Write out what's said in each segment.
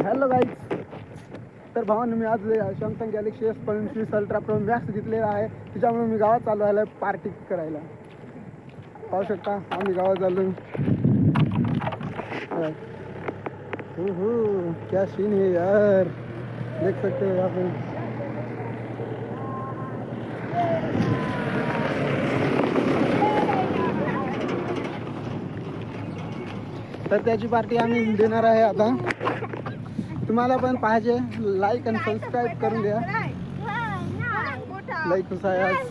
Hello guys. तर भावानं मी आज Samsung Galaxy S25 ultra pro max घेतलेला आहे. त्याच्यामुळे मी गावात चालू आहे पार्टी करायला. पाहू शकता आम्ही गावात चाललो. हो क्या सीन है यार, देख सकते हो यहाँ पे. तर त्याची पार्टी आम्ही देणार आहे आता. तुम्हाला पण पाहिजे लाईक आणि सबस्क्राईब करून द्या. लाईक कसा आहे आज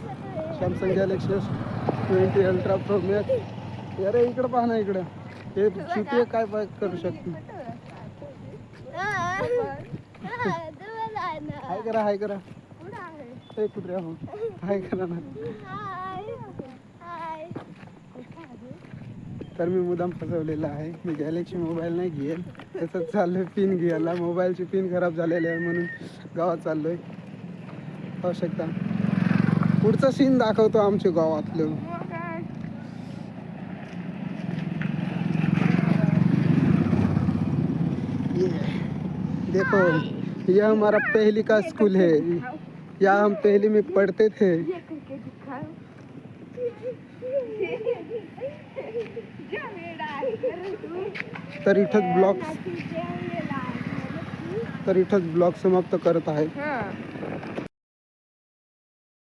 Samsung Galaxy S20 ultra pro max. अरे इकडं पाहा ना, इकडं हे शिवते काय करू शकते. हाय करा, हाय करा. हे कुत्र्या हो, हाय करा ना. तर मी मुद्दाम फसवलेला आहे. मी गॅलेक्सी मोबाईल नाही घेईल, तसंच चाललोय पिन घ्यायला. मोबाईलची पिन खराब झालेली आहे म्हणून गावात चाललोय. पाहू शकता पुढचं सीन दाखवतो आमच्या गावातलं. देखो यह हमारा पहली का स्कूल है. यहाँ हम पहली में पढ़ते थे. तर इथंच ब्लॉग समाप्त करत आहे.